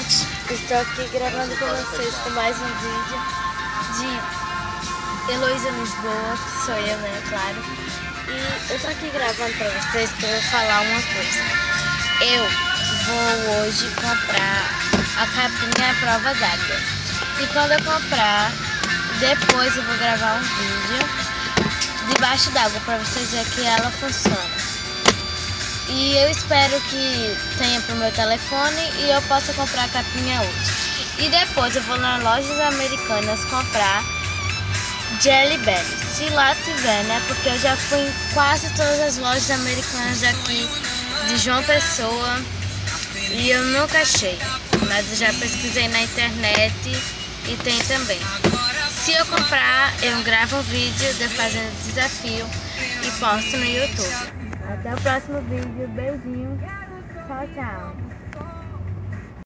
gente, estou aqui gravando com vocês com mais um vídeo de Heloísa Lisboa, que sou eu, né, claro. E eu tô aqui gravando pra vocês porque eu vou falar uma coisa. Eu vou hoje comprar a capinha à prova d'água. E quando eu comprar, depois eu vou gravar um vídeo debaixo d'água pra vocês verem que ela funciona. E eu espero que tenha pro meu telefone e eu possa comprar a capinha hoje. E depois eu vou nas lojas americanas comprar Jelly Belly. Se lá tiver, né? Porque eu já fui em quase todas as lojas americanas aqui de João Pessoa e eu nunca achei. Mas eu já pesquisei na internet e tem também. Se eu comprar, eu gravo um vídeo de fazendo desafio e posto no YouTube. Até o próximo vídeo. Beijinho. Tchau, tchau.